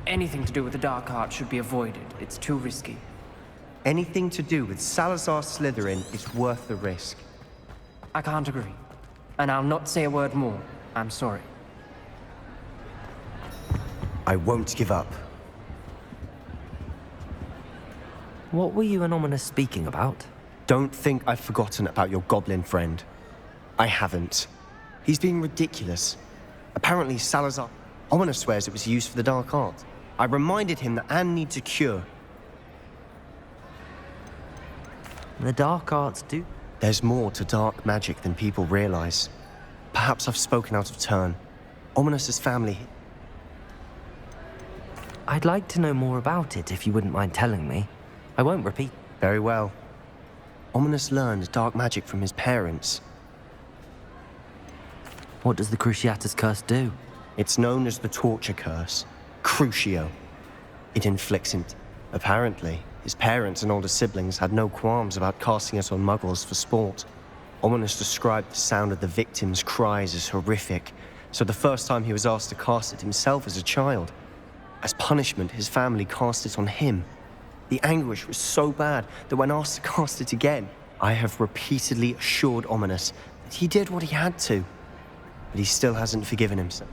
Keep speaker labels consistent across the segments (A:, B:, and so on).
A: Anything to do with the dark art should be avoided. It's too risky.
B: Anything to do with Salazar Slytherin is worth the risk.
A: I can't agree. And I'll not say a word more. I'm sorry.
B: I won't give up.
C: What were you and Ominous speaking about?
B: Don't think I've forgotten about your goblin friend. I haven't. He's being ridiculous. Apparently Salazar... Ominous swears it was used for the dark art. I reminded him that Anne needs a cure.
C: The dark arts do?
B: There's more to dark magic than people realize. Perhaps I've spoken out of turn. Ominous's family...
C: I'd like to know more about it if you wouldn't mind telling me. I won't repeat.
B: Very well. Ominous learned dark magic from his parents.
C: What does the Cruciatus Curse do?
B: It's known as the Torture Curse. Crucio. It inflicts him. Apparently, his parents and older siblings had no qualms about casting it on muggles for sport. Ominous described the sound of the victims' cries as horrific, so the first time he was asked to cast it himself as a child. As punishment, his family cast it on him. The anguish was so bad that when asked to cast it again, I have repeatedly assured Ominous that he did what he had to, but he still hasn't forgiven himself.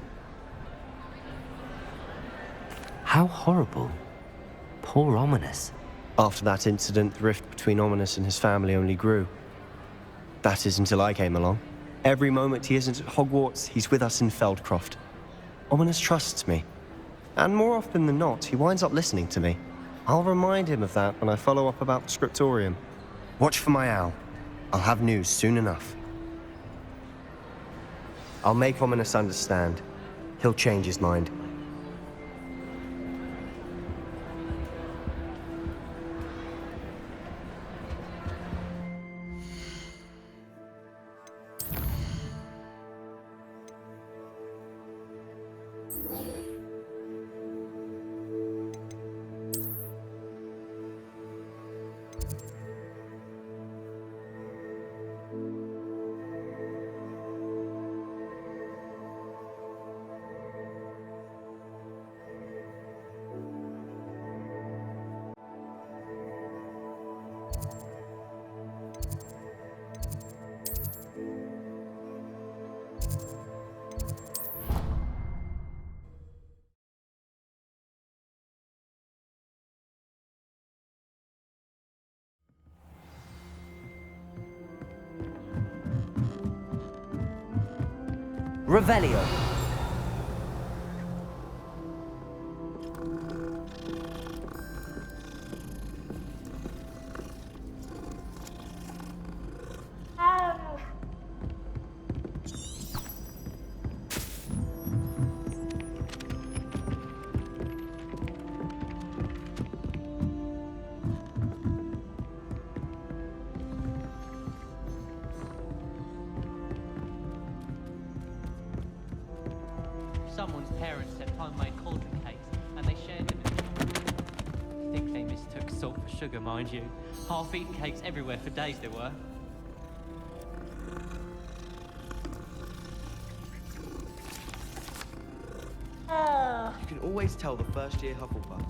C: How horrible. Poor Ominous.
B: After that incident, the rift between Ominous and his family only grew. That is until I came along. Every moment he isn't at Hogwarts, he's with us in Feldcroft. Ominous trusts me. And more often than not, he winds up listening to me. I'll remind him of that when I follow up about the scriptorium. Watch for my owl. I'll have news soon enough. I'll make Ominous understand. He'll change his mind.
C: Revelio.
D: Someone's parents had homemade cauldron cakes, and they shared them. I think they mistook salt for sugar, mind you. Half-eaten cakes everywhere for days there were.
E: You can always tell the first-year Hufflepuffs.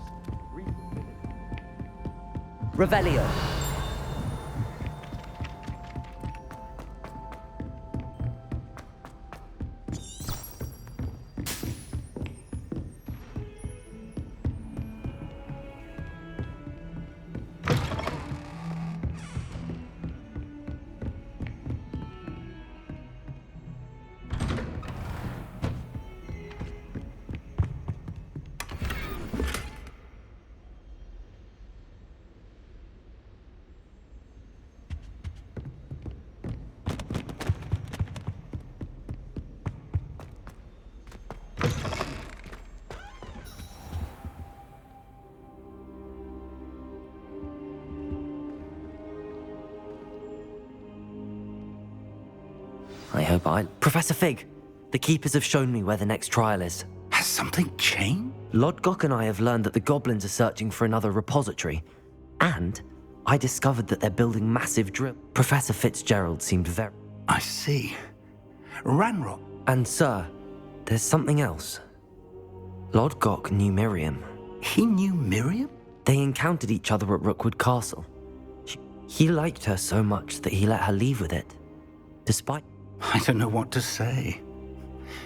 C: Revelio. Professor Fig, the Keepers have shown me where the next trial is.
F: Has something changed?
C: Lodgok and I have learned that the goblins are searching for another repository, and I discovered that they're building massive drill. Professor Fitzgerald seemed very...
F: I see. Ranrock.
C: And sir, there's something else. Lodgok knew Miriam.
F: He knew Miriam?
C: They encountered each other at Rookwood Castle. He liked her so much that he let her leave with it, despite...
F: I don't know what to say.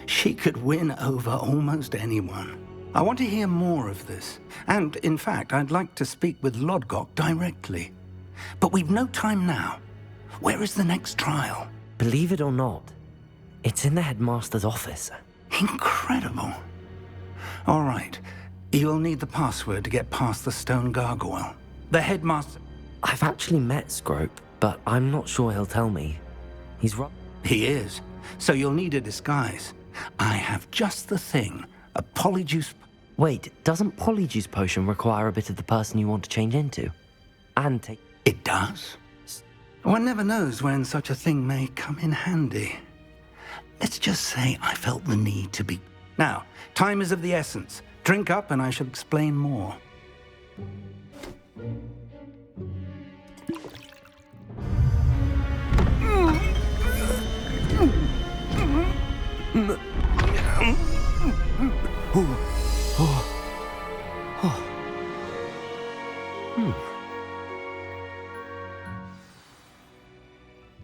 F: She could win over almost anyone. I want to hear more of this. And, in fact, I'd like to speak with Lodgok directly. But we've no time now. Where is the next trial?
C: Believe it or not, it's in the headmaster's office.
F: Incredible. All right. You'll need the password to get past the stone gargoyle. The headmaster...
C: I've actually met Scrope, but I'm not sure he'll tell me. He's right.
F: He is. So you'll need a disguise. I have just the thing. A polyjuice...
C: Wait, doesn't Polyjuice Potion require a bit of the person you want to change into? And take...
F: It does? One never knows when such a thing may come in handy. Let's just say I felt the need to be... Now, time is of the essence. Drink up and I shall explain more.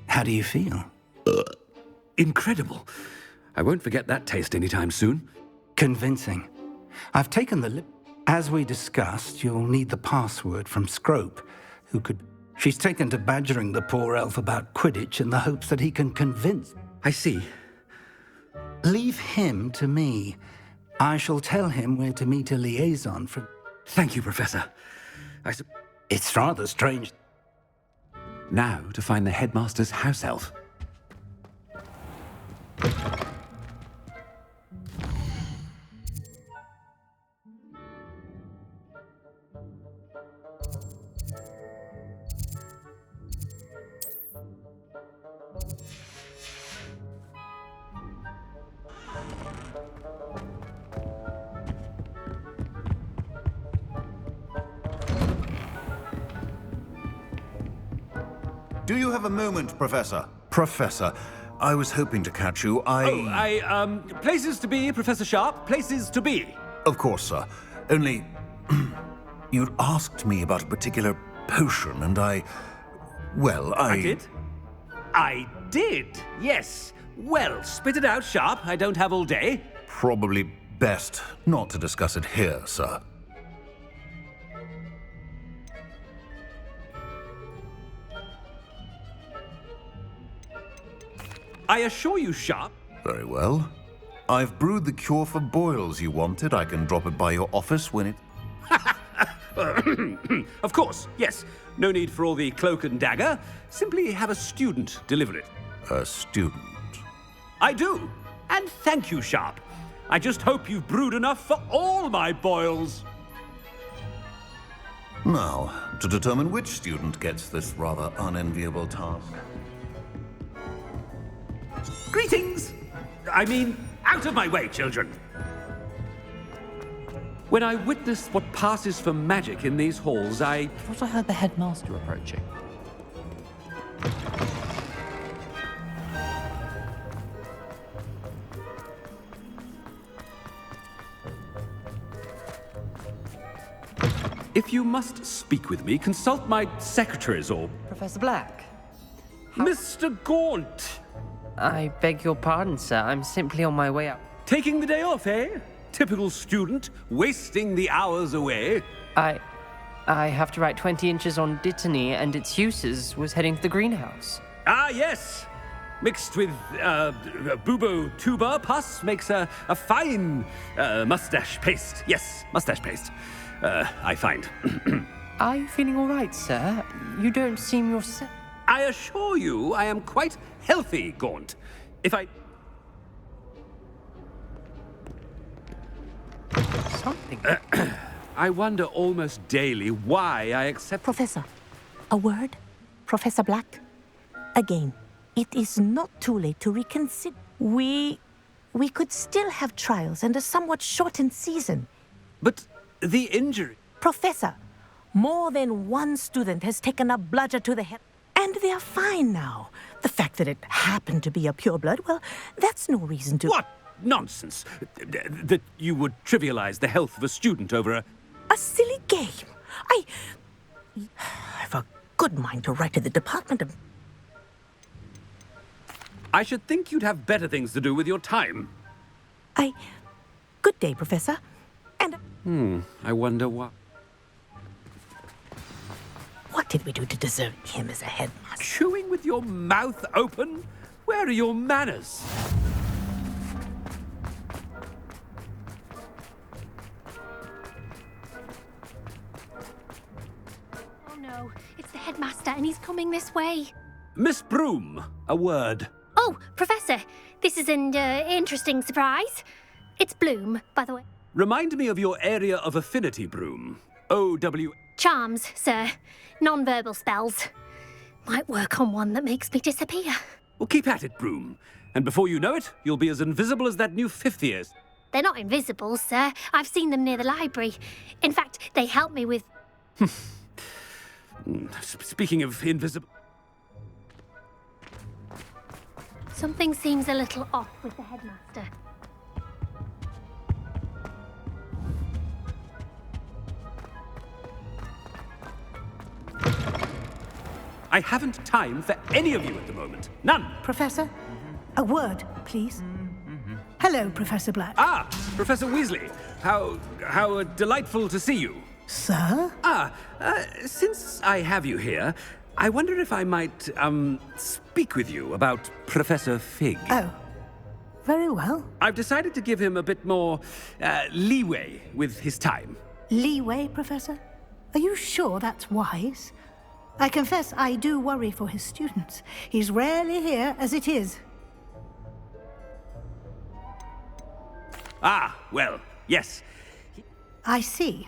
F: How do you feel?
G: Incredible. I won't forget that taste anytime soon.
F: Convincing. I've taken the lip... As we discussed, you'll need the password from Scrope, who could... She's taken to badgering the poor elf about Quidditch in the hopes that he can convince...
G: I see.
F: Leave him to me. I shall tell him where to meet a liaison from...
G: Thank you, Professor.
F: It's rather strange.
G: Now to find the headmaster's house elf.
H: Do you have a moment, Professor? Professor, I was hoping to catch you.
G: Places to be, Professor Sharp. Places to be.
H: Of course, sir. Only... you'd asked me about a particular potion, and I
G: did? I did, yes. Well, spit it out, Sharp. I don't have all day.
H: Probably best not to discuss it here, sir.
G: I assure you, Sharp.
H: Very well. I've brewed the cure for boils you wanted. I can drop it by your office when it...
G: Of course, yes. No need for all the cloak and dagger. Simply have a student deliver it.
H: A student?
G: I do. And thank you, Sharp. I just hope you've brewed enough for all my boils.
H: Now, to determine which student gets this rather unenviable task.
G: Greetings! I mean, out of my way, children. When I witnessed what passes for magic in these halls, I
D: Thought I heard the headmaster approaching.
G: If you must speak with me, consult my secretaries or...
A: Professor Black,
G: Mr. Gaunt!
A: I beg your pardon, sir. I'm simply on my way up.
G: Taking the day off, eh? Typical student, wasting the hours away.
A: I have to write 20 inches on Dittany and its uses. Was heading to the greenhouse.
G: Ah, yes! Mixed with, bubo tuber pus makes a fine, mustache paste. Yes, mustache paste. I find.
A: Are you feeling all right, sir? You don't seem yourself.
G: I assure you I am quite healthy, Gaunt. If I...
A: Something.
G: I wonder almost daily why I accept...
I: Professor, a word? Professor Black? Again, it is not too late to reconsider. We could still have trials and a somewhat shortened season.
G: But the injury...
I: Professor, more than one student has taken a bludger to the head, and they're fine now. The fact that it happened to be a pureblood, well, that's no reason to...
G: What nonsense! That you would trivialize the health of a student over a...
I: A silly game. I've a good mind to write to the Department of...
G: I should think you'd have better things to do with your time.
I: Good day, Professor. And...
G: I wonder what...
I: What did we do to deserve him as a headmaster?
G: Chewing with your mouth open? Where are your manners?
J: Oh no, it's the headmaster and he's coming this way.
G: Miss Broom, a word.
J: Oh, Professor, this is an interesting surprise. It's Bloom, by the way.
G: Remind me of your area of affinity, Broom. O-W...
J: Charms, sir. Non-verbal spells. Might work on one that makes me disappear.
G: Well, keep at it, Broom. And before you know it, you'll be as invisible as that new fifth years.
J: They're not invisible, sir. I've seen them near the library. In fact, they help me with...
G: Speaking of invisible...
J: Something seems a little off with the headmaster.
G: I haven't time for any of you at the moment. None.
K: Professor, a word, please. Hello, Professor Black.
G: Ah, Professor Weasley. How delightful to see you.
K: Sir?
G: Since I have you here, I wonder if I might, speak with you about Professor Fig.
K: Oh, very well.
G: I've decided to give him a bit more, leeway with his time.
K: Leeway, Professor? Are you sure that's wise? I confess I do worry for his students. He's rarely here as it is.
G: Ah, well, yes.
K: I see.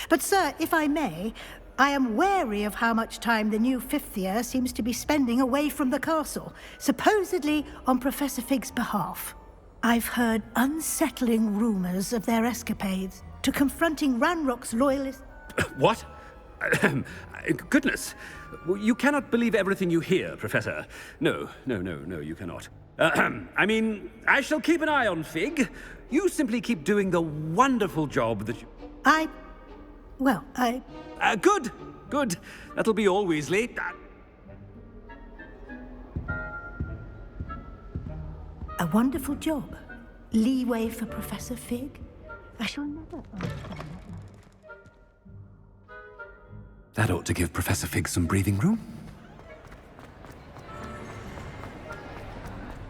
K: But, sir, if I may, I am wary of how much time the new fifth year seems to be spending away from the castle, supposedly on Professor Fig's behalf. I've heard unsettling rumors of their escapades to confronting Ranrock's loyalists.
G: What? Goodness. You cannot believe everything you hear, Professor. No, you cannot. I mean, I shall keep an eye on Fig. You simply keep doing the wonderful job that you... Good. That'll be all, Weasley.
K: A wonderful job. Leeway for Professor Fig. I shall never understand that.
G: That ought to give Professor Fig some breathing room.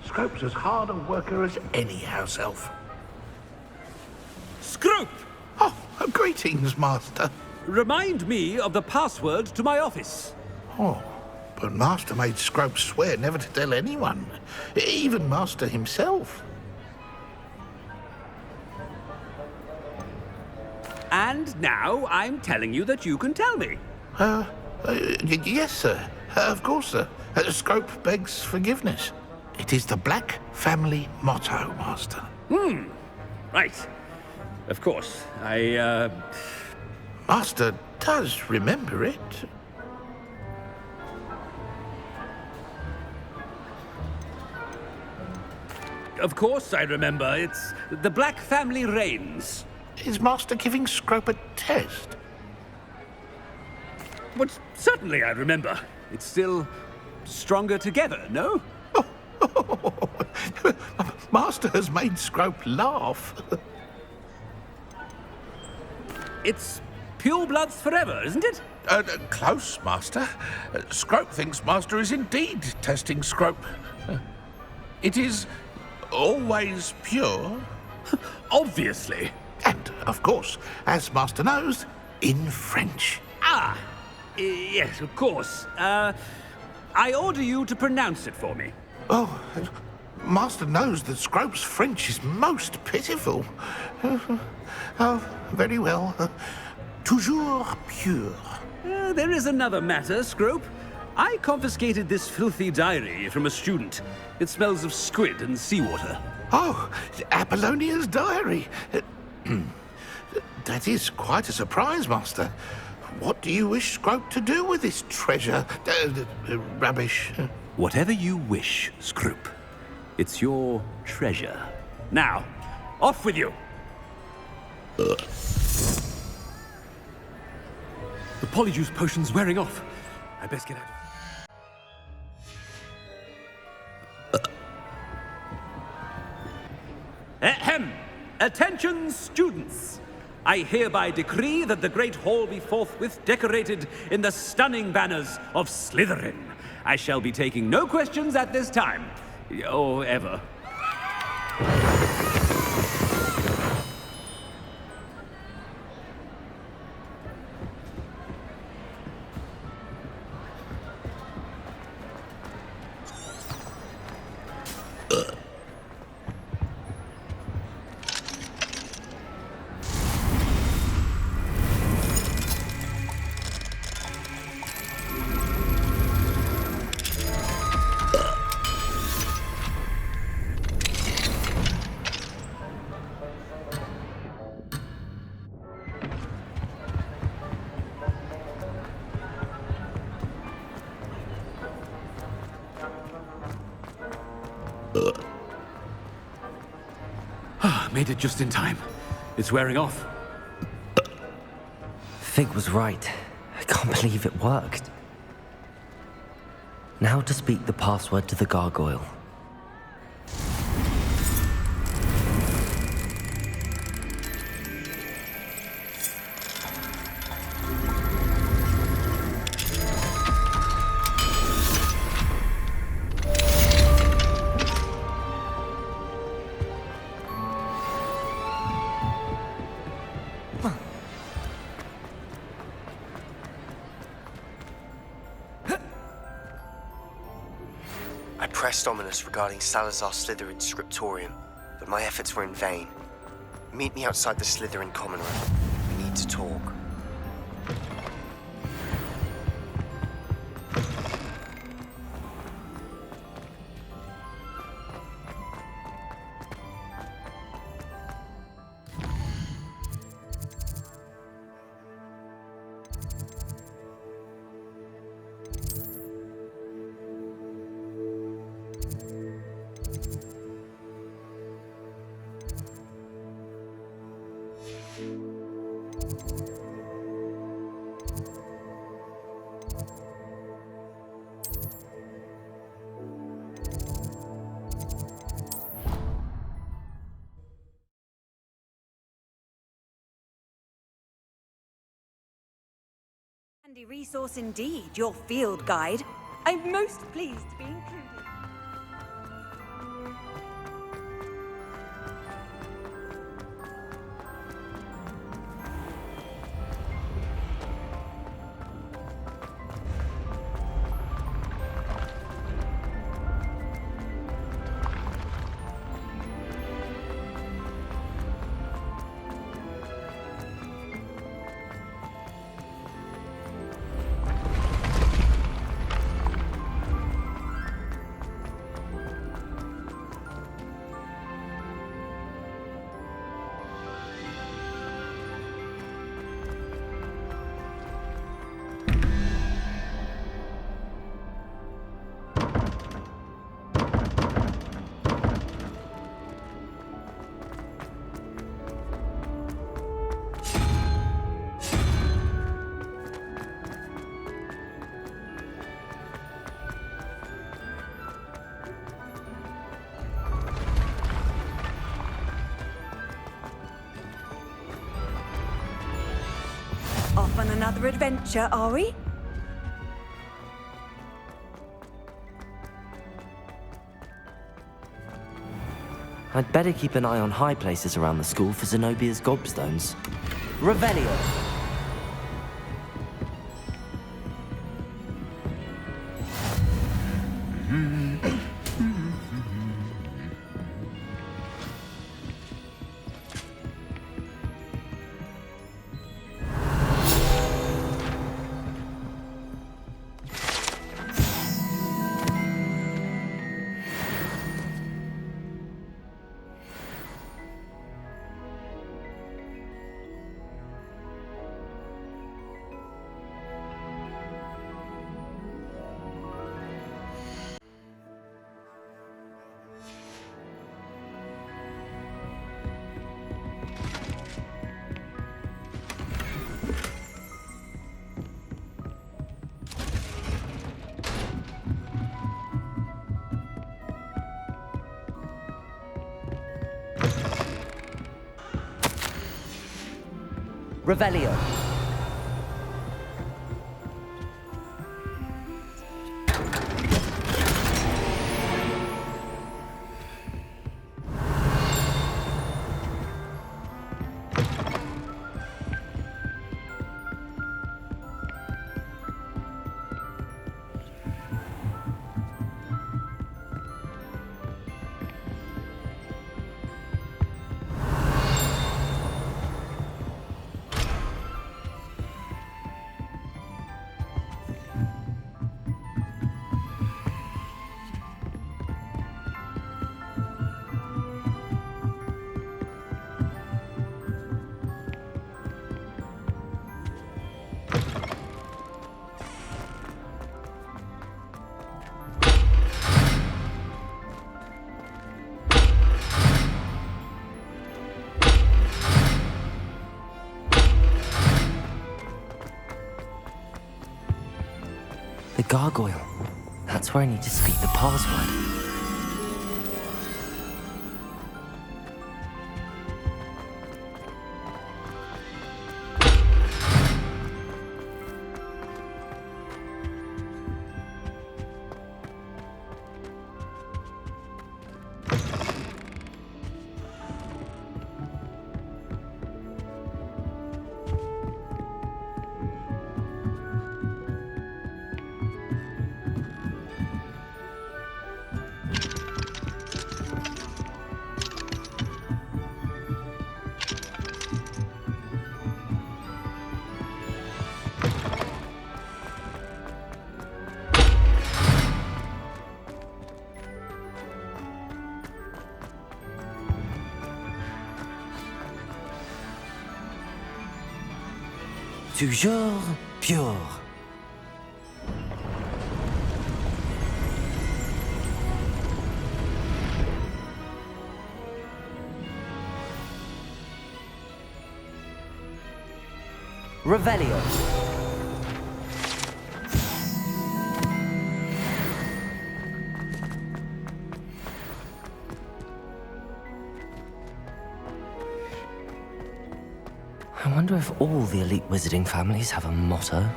L: Scrope's as hard a worker as any house elf.
G: Scrope!
L: Oh, greetings, Master.
G: Remind me of the password to my office.
L: Oh, but Master made Scrope swear never to tell anyone, even Master himself.
G: And now I'm telling you that you can tell me.
L: Yes, sir. Of course, sir. Scrope begs forgiveness. It is the Black family motto, Master.
G: Right. Of course.
L: Master does remember it.
G: Of course I remember. It's the Black family reigns.
L: Is Master giving Scrope a test?
G: But certainly I remember. It's still stronger together, no?
L: Master has made Scrope laugh.
G: It's pure bloods forever, isn't it?
L: Close, Master. Scrope thinks Master is indeed testing Scrope. It is always pure.
G: Obviously.
L: And, of course, as Master knows, in French.
G: Yes, of course. I order you to pronounce it for me.
L: Oh, Master knows that Scrope's French is most pitiful. Oh, very well. Toujours pure.
G: There is another matter, Scrope. I confiscated this filthy diary from a student. It smells of squid and seawater.
L: Oh, Apollonia's diary. That is quite a surprise, Master. What do you wish Scrope to do with this treasure? Rubbish.
G: Whatever you wish, Scrope. It's your treasure. Now, off with you. The polyjuice potion's wearing off. I best get out of Ahem! Attention, students! I hereby decree that the Great Hall be forthwith decorated in the stunning banners of Slytherin. I shall be taking no questions at this time. Or ever. Made it just in time. It's wearing off.
C: Fig was right. I can't believe it worked. Now to speak the password to the gargoyle.
B: I pressed Ominous regarding Salazar Slytherin's scriptorium, but my efforts were in vain. Meet me outside the Slytherin common room. We need to talk.
M: Handy resource indeed, your field guide. I'm most pleased to be included. Off on another adventure, are we?
C: I'd better keep an eye on high places around the school for Zenobia's gobstones. Revelio! Revelio. The gargoyle. That's where I need to speak the password. Toujours pure. Revelio. I wonder if all the elite wizarding families have a motto.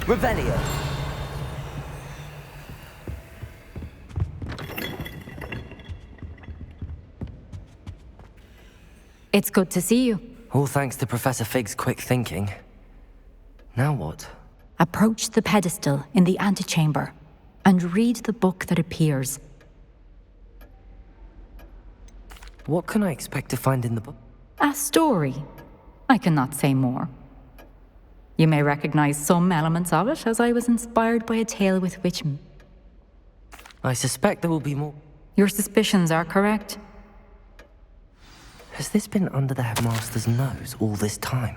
C: Revelio.
N: It's good to see you.
C: All thanks to Professor Fig's quick thinking. Now what?
N: Approach the pedestal in the antechamber and read the book that appears.
C: What can I expect to find in the book?
N: A story. I cannot say more. You may recognize some elements of it, as I was inspired by a tale with which...
C: I suspect there will be more.
N: Your suspicions are correct.
C: Has this been under the headmaster's nose all this time?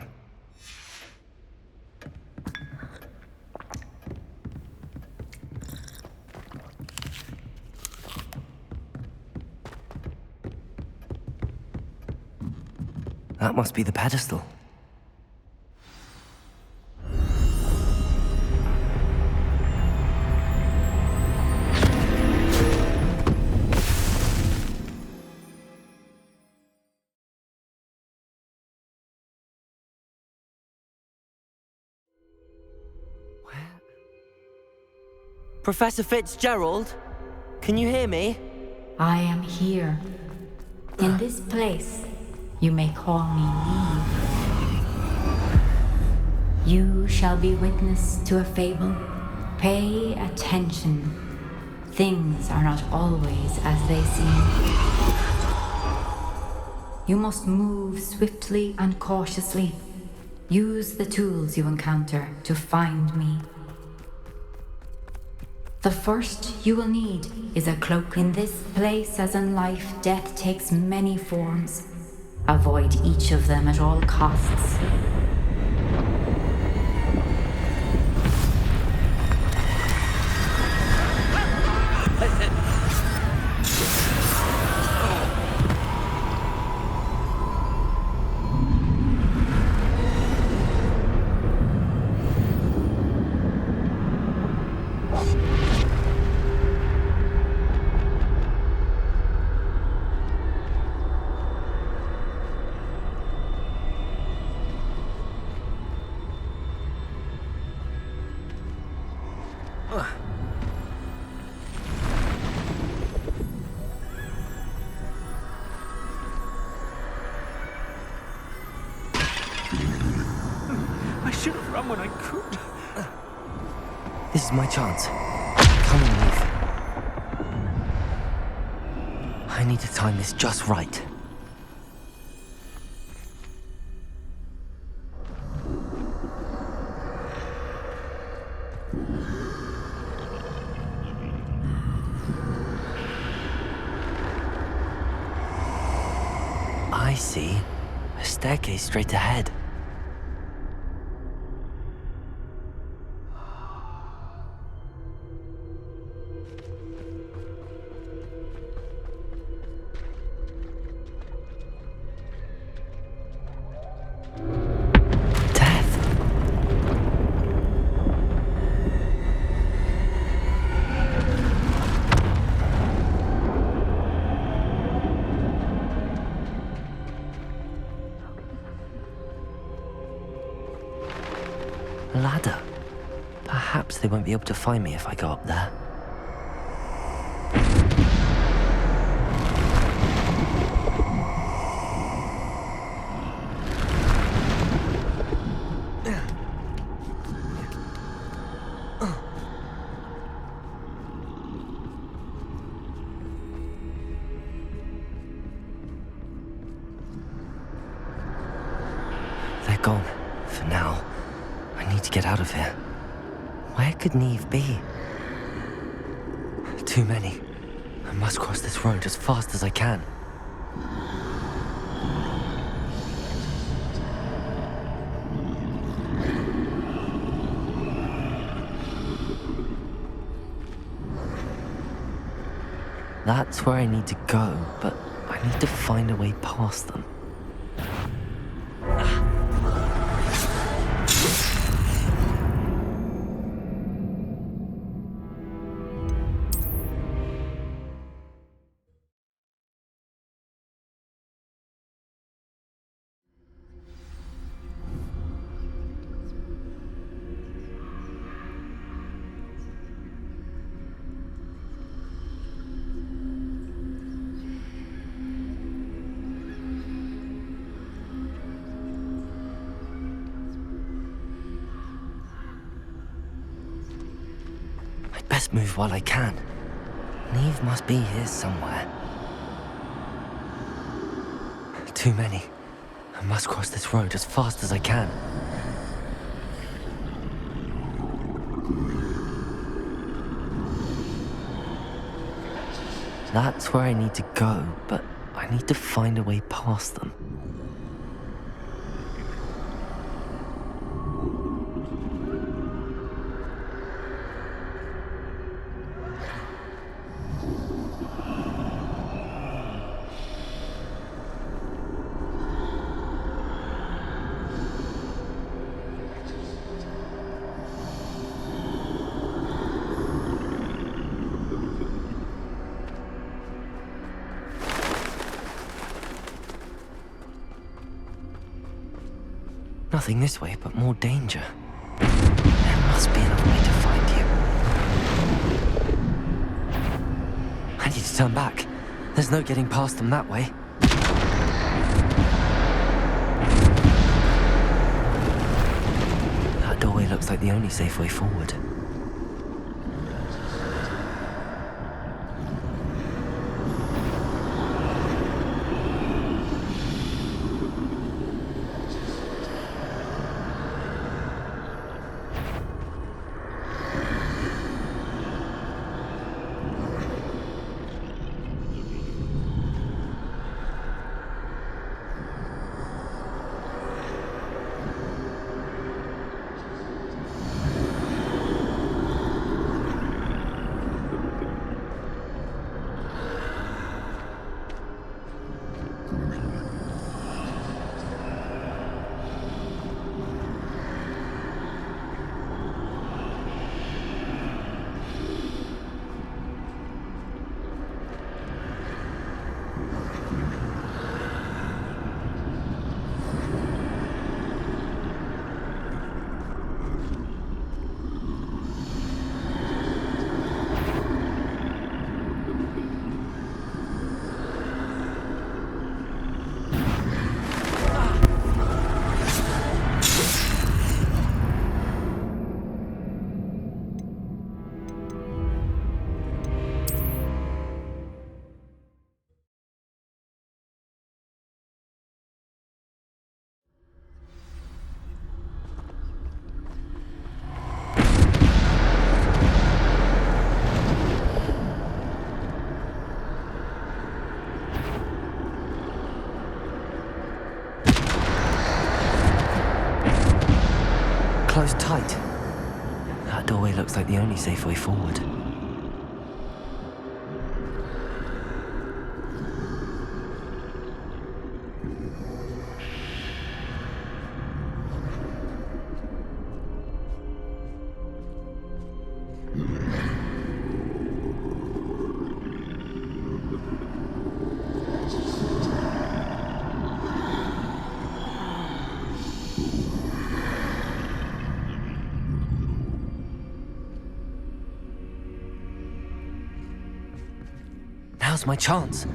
C: That must be the pedestal. Professor Fitzgerald? Can you hear me?
N: I am here. In this place, you may call me Neve. You shall be witness to a fable. Pay attention. Things are not always as they seem. You must move swiftly and cautiously. Use the tools you encounter to find me. The first you will need is a cloak. In this place, as in life, death takes many forms. Avoid each of them at all costs.
G: I should have run when I could.
C: This is my chance. Come on, Eve. I need to time this just right. I see. A staircase straight ahead. A ladder. Perhaps they won't be able to find me if I go up there. They're gone, for now. I need to get out of here. Where could Neve be? Too many. I must cross this road as fast as I can. That's where I need to go, but I need to find a way past them. Best move while I can. Neve must be here somewhere. Too many. I must cross this road as fast as I can. That's where I need to go, but I need to find a way past them. Nothing this way, but more danger. There must be another way to find you. I need to turn back. There's no getting past them that way. That doorway looks like the only safe way forward. tight. That doorway looks like the only safe way forward. Now's my chance.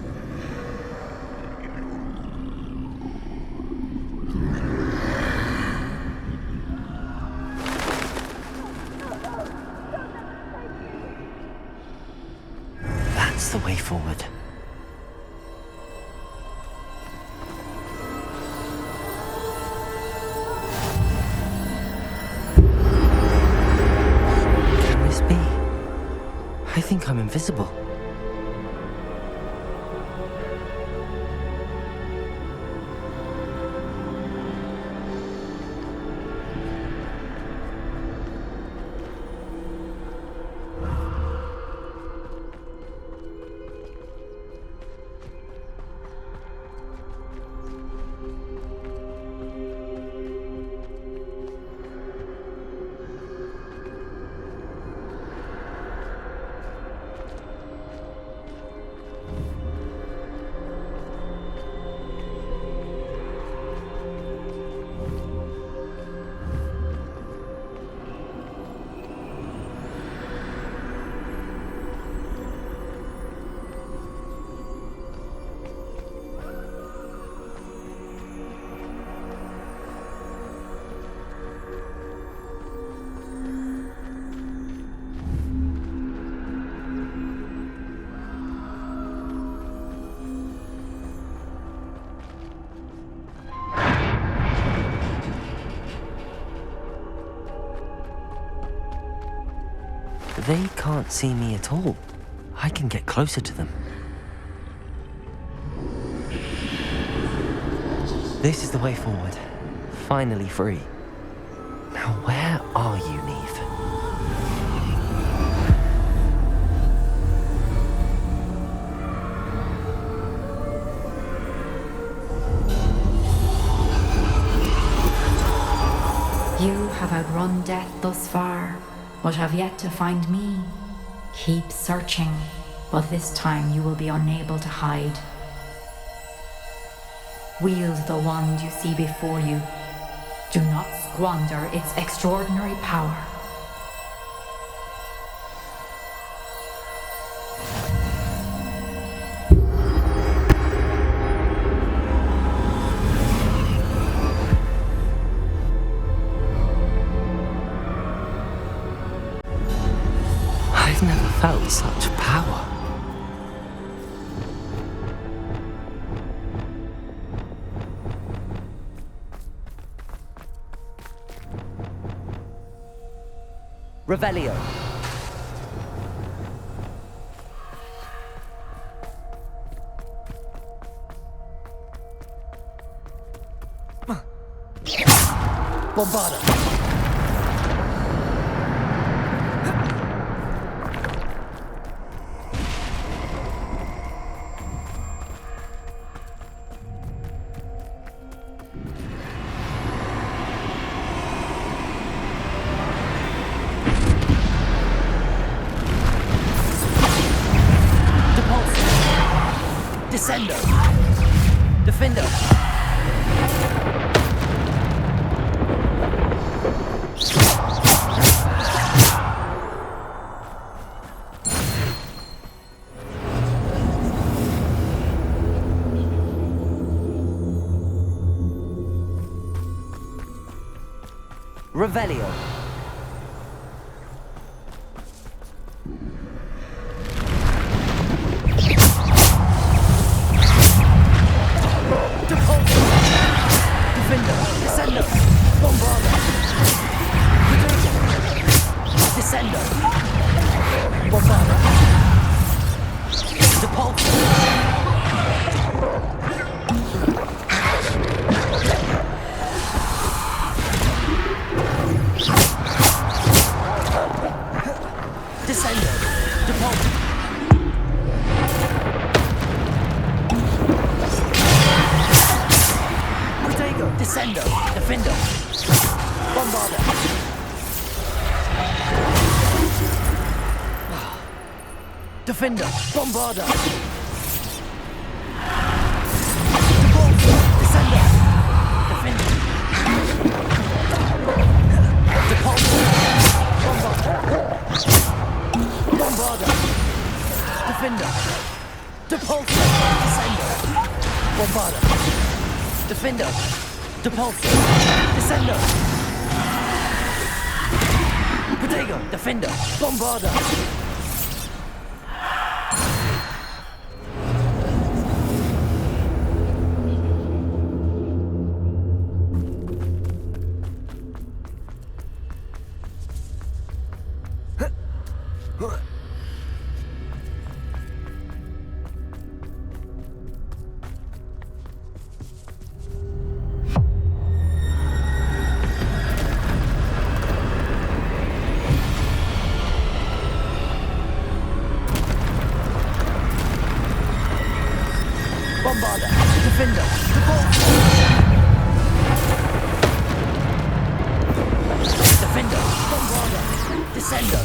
C: That's the way forward. Can this be? I think I'm invisible. They can't see me at all. I can get closer to them. This is the way forward. Finally free. Now where are you, Neve?
N: You have outrun death thus far, but have yet to find me. Keep searching, but this time you will be unable to hide. Wield the wand you see before you. Do not squander its extraordinary power.
C: I've never felt such power.
A: Revelio. Bombarda. Descendo. Defendo. Revelio.
C: Defender, Bombarder. Descender, Defender. Depulsor, Bombarder. Bombarder. Defender. Depulsor, Descender. Bombarder. Defender. Depulsor, Descender. Protego, Defender, Bombarder. Bombarder, Defender, Defender, Bombarder, Descender.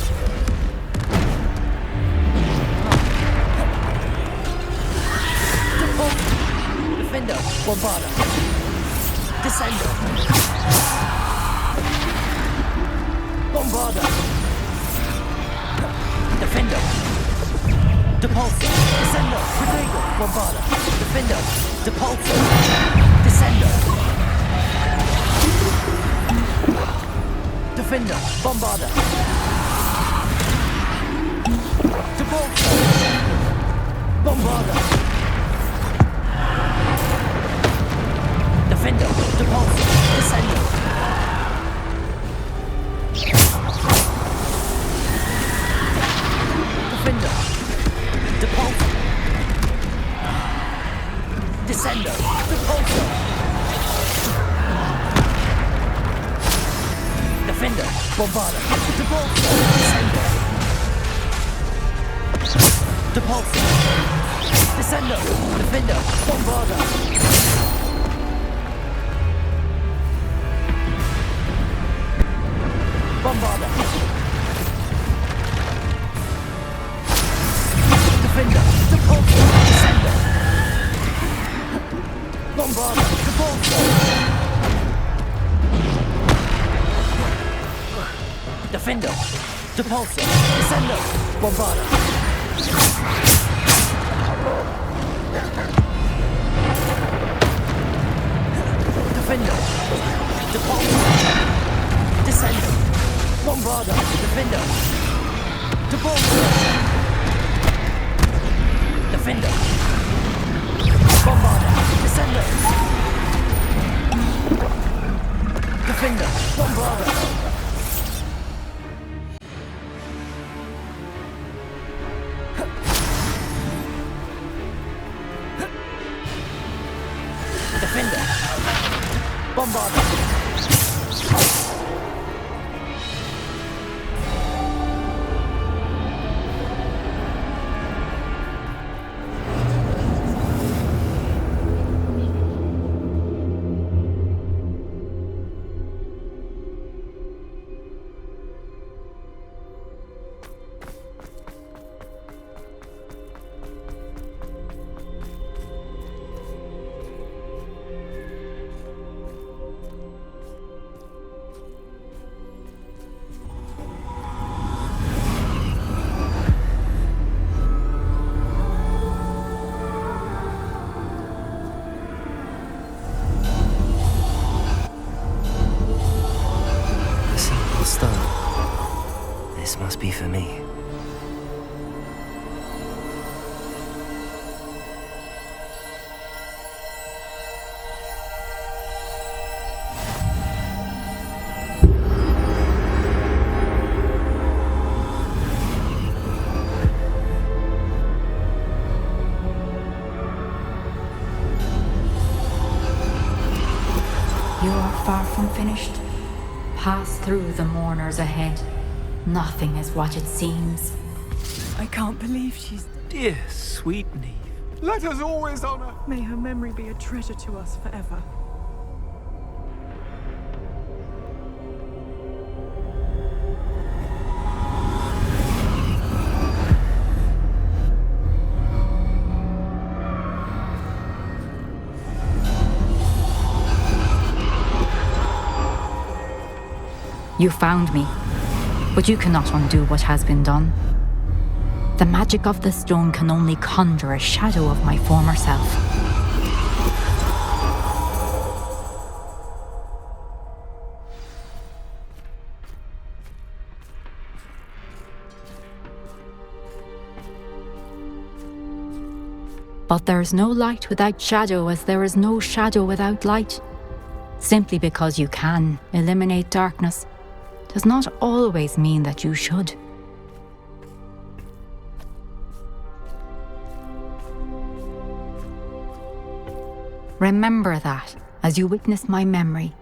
C: Defender, Bombarder, Descender. Bombarder. Defender. Depulsor, Descender, Protego, Bombarder, Defender, Depulsor, Descender. Defender, Bombarder. Depulsor, Bombarder. Defender, Depulsor, Descender. Defender. Depulsor. Descender. Depulsor. Defender. Bombarder. Depulsor. Descender. Depulsor. Descender. Defender. Bombarder. Bombarder. Defender, Depulsor, Descender. Bombarder, Depulsor. Defender, Depulsor, Descender. Bombarder. Defender, Depulsor, Descender. Bombarder, Defender. Depulsor. Defender. Bombarder. Descender. Defender. Bombarder. Defender. Bombarder. This must be for me.
N: You are far from finished. Pass through the mourners ahead. Nothing is what it seems.
O: I can't believe she's...
P: Dear, sweet Neve.
O: Let us always honor... May her memory be a treasure to us forever.
N: You found me, but you cannot undo what has been done. The magic of the stone can only conjure a shadow of my former self. But there is no light without shadow, as there is no shadow without light. Simply because you can eliminate darkness does not always mean that you should. Remember that as you witness my memory.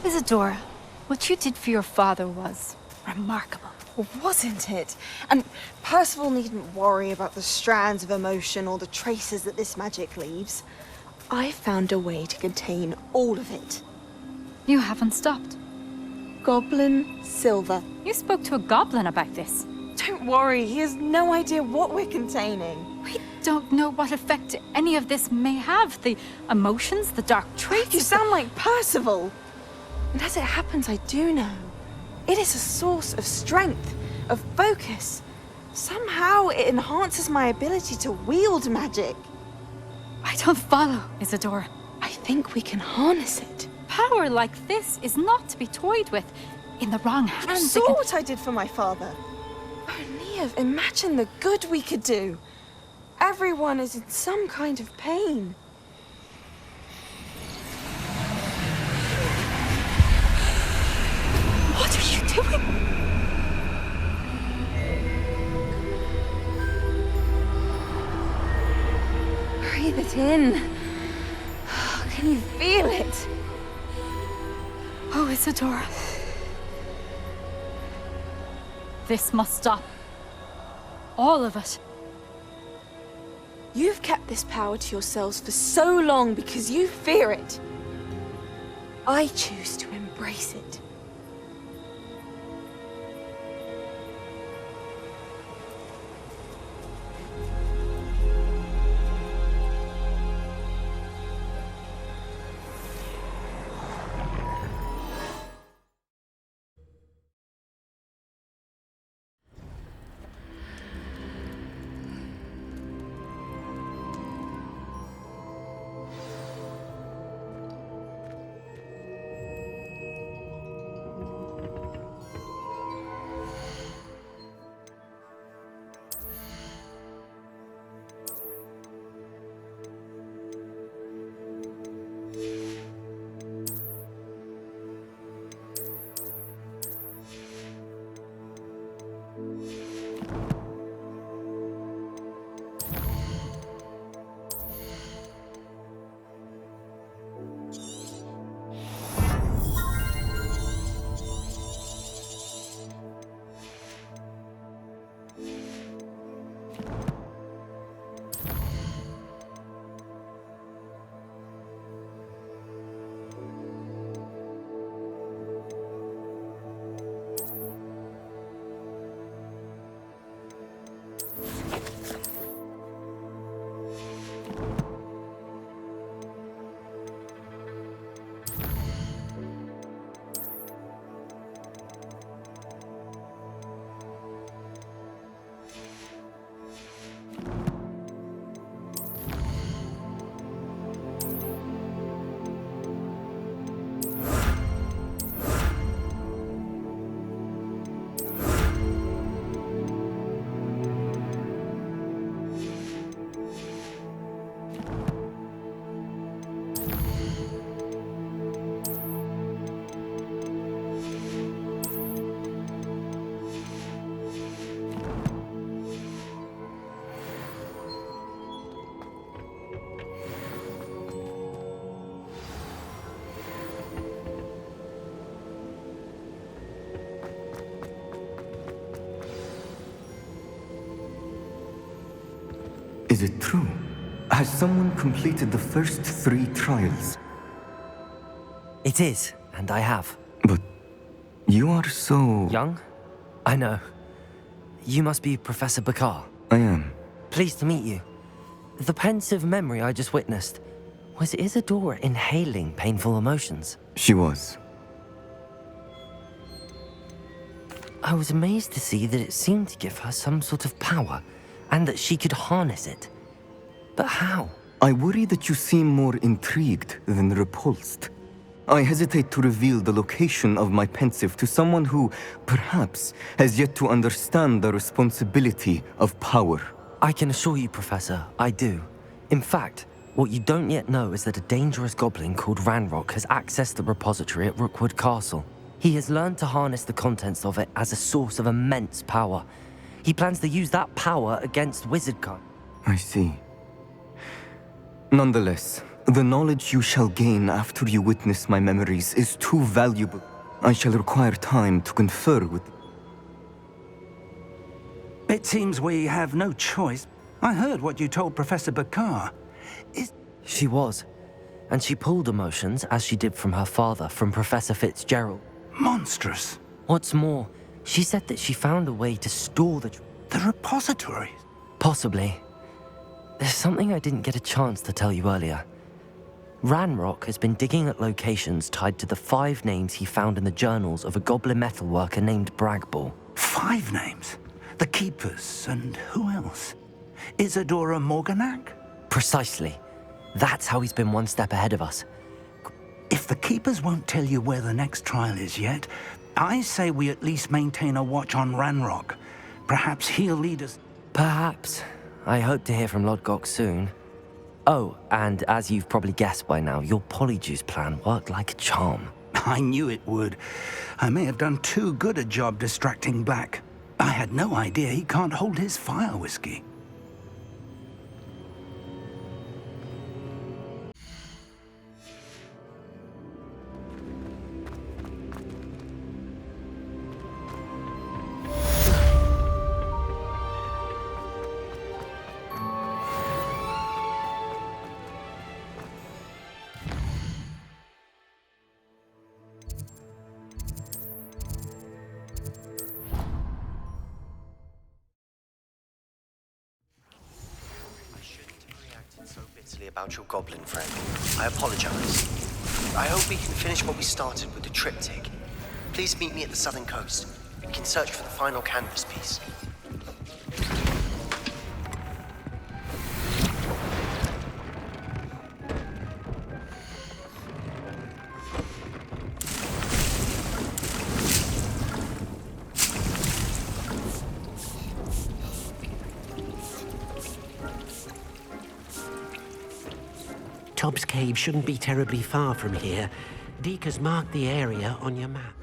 Q: Isadora, what you did for your father was remarkable.
R: Wasn't it? And Percival needn't worry about the strands of emotion or the traces that this magic leaves. I found a way to contain all of it.
Q: You haven't stopped.
R: Goblin Silver.
Q: You spoke to a goblin about this.
R: Don't worry, he has no idea what we're containing.
Q: We don't know what effect any of this may have. The emotions, the dark traits.
R: You sound like Percival. And as it happens, I do know. It is a source of strength, of focus. Somehow it enhances my ability to wield magic.
Q: I don't follow, Isadora.
R: I think we can harness it.
Q: Power like this is not to be toyed with. In the wrong hands.
R: You saw what I did for my father. Oh, Neve, imagine the good we could do. Everyone is in some kind of pain.
Q: What are you doing?
R: Breathe it in. Can you feel it?
Q: Oh, Isadora. This must stop. All of it.
R: You've kept this power to yourselves for so long because you fear it. I choose to embrace it.
S: Is it true? Has someone completed the first 3 trials?
C: It is, and I have.
S: But you are so...
C: Young? I know. You must be Professor Bakar.
S: I am.
C: Pleased to meet you. The pensive memory I just witnessed, was Isadora inhaling painful emotions?
S: She was.
C: I was amazed to see that it seemed to give her some sort of power, and that she could harness it. But how?
S: I worry that you seem more intrigued than repulsed. I hesitate to reveal the location of my pensive to someone who, perhaps, has yet to understand the responsibility of power.
C: I can assure you, Professor, I do. In fact, what you don't yet know is that a dangerous goblin called Ranrock has accessed the repository at Rookwood Castle. He has learned to harness the contents of it as a source of immense power. He plans to use that power against Wizardkind.
S: I see. Nonetheless, the knowledge you shall gain after you witness my memories is too valuable. I shall require time to confer with...
F: It seems we have no choice. I heard what you told Professor Bakar.
C: She was. And she pulled emotions, as she did from her father, from Professor Fitzgerald.
F: Monstrous.
C: What's more, she said that she found a way to store the
F: repositories?
C: Possibly. There's something I didn't get a chance to tell you earlier. Ranrock has been digging at locations tied to the 5 names he found in the journals of a goblin metalworker named Bragball.
F: 5 names? The Keepers, and who else? Isadora Morganac?
C: Precisely. That's how he's been one step ahead of us.
F: If the Keepers won't tell you where the next trial is yet, I say we at least maintain a watch on Ranrock. Perhaps he'll lead us...
C: Perhaps. I hope to hear from Lodgok soon. Oh, and as you've probably guessed by now, your Polyjuice plan worked like a charm.
F: I knew it would. I may have done too good a job distracting Black. I had no idea he can't hold his fire whiskey.
B: About your goblin friend. I apologize. I hope we can finish what we started with the triptych. Please meet me at the southern coast. We can search for the final canvas piece.
T: Tobbs Cave shouldn't be terribly far from here. Deke has marked the area on your map.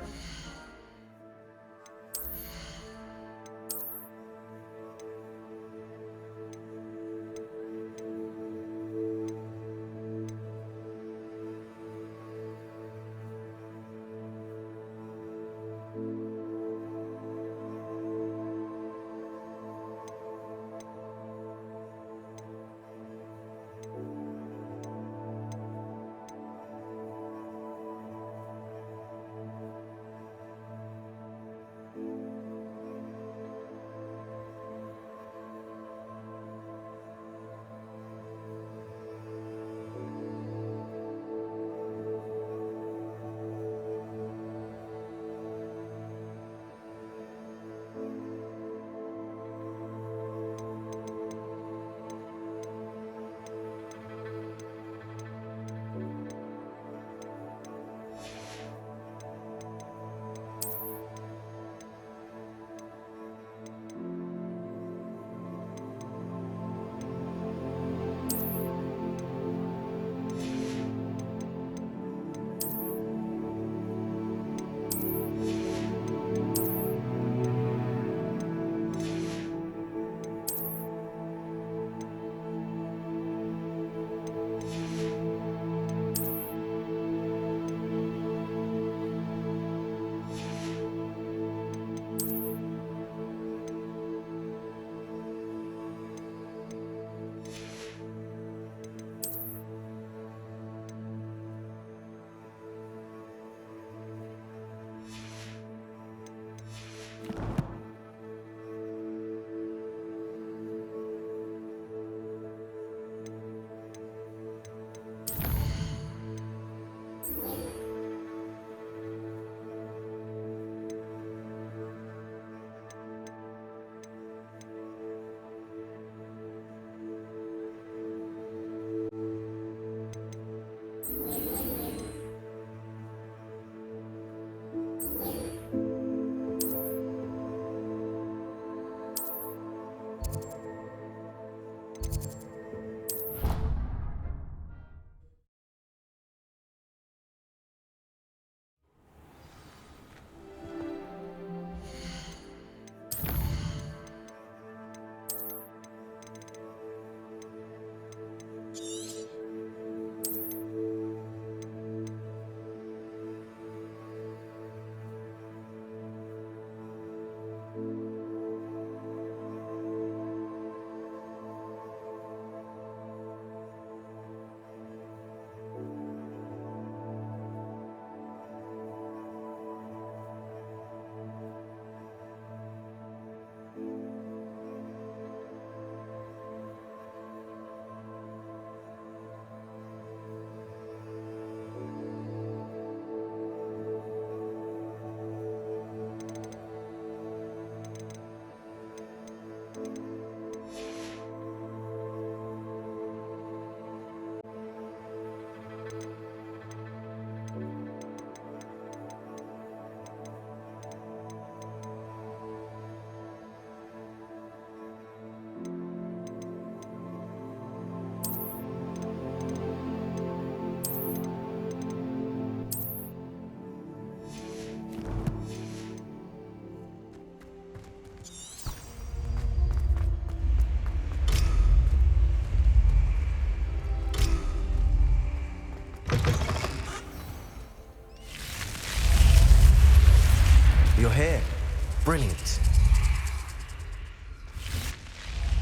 B: Brilliant.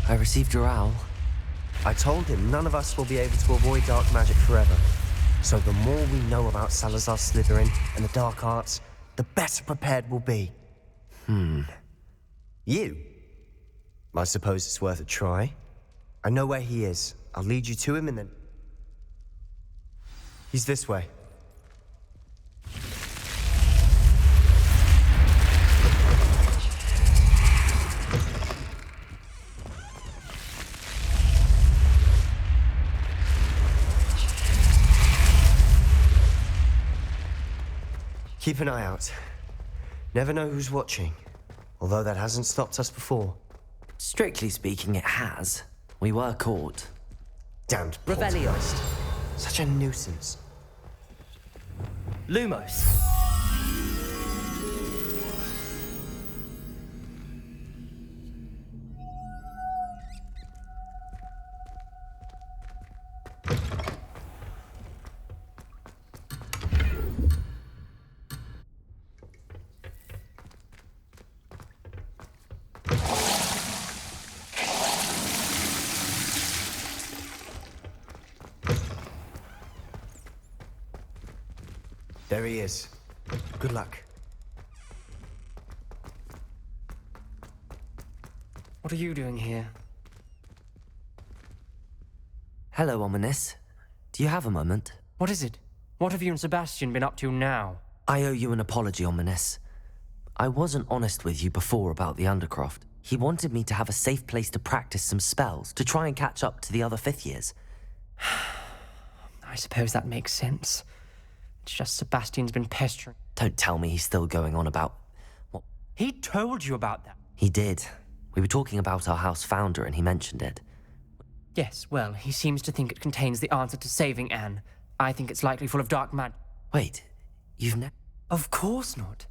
C: I received your owl.
B: I told him none of us will be able to avoid dark magic forever. So the more we know about Salazar Slytherin and the dark arts, the better prepared we'll be. You? I suppose it's worth a try. I know where he is. I'll lead you to him and then... He's this way. Keep an eye out. Never know who's watching. Although that hasn't stopped us before.
C: Strictly speaking, it has. We were caught.
B: Damned
C: Revelio.
B: poltergeist. Such a nuisance.
C: Lumos.
B: There he is. Good luck.
A: What are you doing here?
C: Hello, Ominous. Do you have a moment?
A: What is it? What have you and Sebastian been up to now?
C: I owe you an apology, Ominous. I wasn't honest with you before about the Undercroft. He wanted me to have a safe place to practice some spells, to try and catch up to the other 5th years.
A: I suppose that makes sense. It's just Sebastian's been pestering.
C: Don't tell me he's still going on about... What?
A: He told you about that.
C: He did. We were talking about our house founder and he mentioned it.
A: Yes, well, he seems to think it contains the answer to saving Anne. I think it's likely full of dark magic.
C: Wait, you've never...
A: Of course not.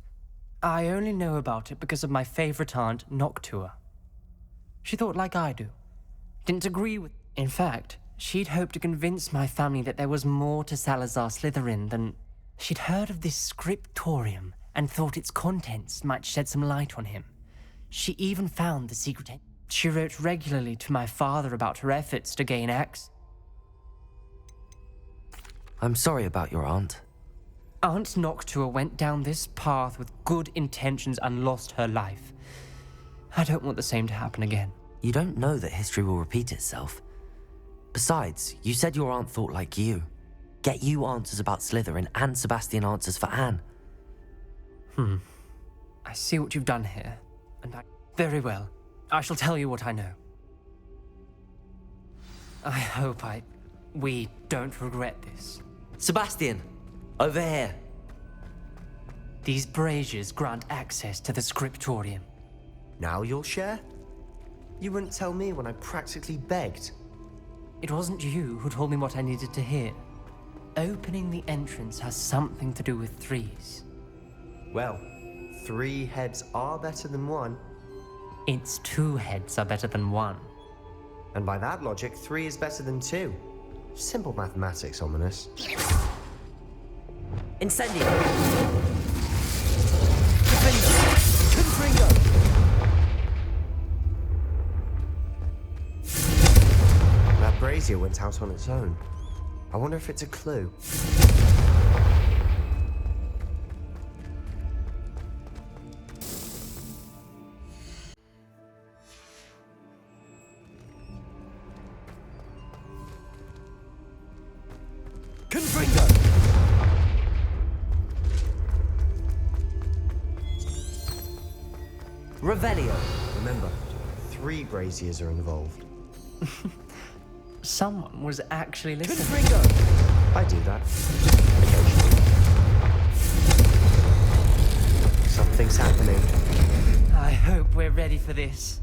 A: I only know about it because of my favorite aunt, Noctua. She thought like I do. Didn't agree with... In fact, she'd hoped to convince my family that there was more to Salazar Slytherin than... She'd heard of this scriptorium and thought its contents might shed some light on him. She even found the secret... She wrote regularly to my father about her efforts to gain access.
C: I'm sorry about your aunt.
A: Aunt Noctua went down this path with good intentions and lost her life. I don't want the same to happen again.
C: You don't know that history will repeat itself. Besides, you said your aunt thought like you. Get you answers about Slytherin and Sebastian answers for Anne.
A: I see what you've done here, and very well. I shall tell you what I know. I hope we don't regret this.
C: Sebastian, over here.
A: These braziers grant access to the scriptorium.
B: Now you'll share? You wouldn't tell me when I practically begged.
A: It wasn't you who told me what I needed to hear. Opening the entrance has something to do with threes.
B: Well, 3 heads are better than 1.
A: It's 2 heads are better than 1.
B: And by that logic, 3 is better than 2. Simple mathematics, Ominous.
C: Incendio!
B: That brazier went out on its own. I wonder if it's a clue.
C: Revelio.
B: Remember, 3 braziers are involved.
A: Someone was actually listening.
B: I do that. Occasionally. Something's happening.
A: I hope we're ready for this.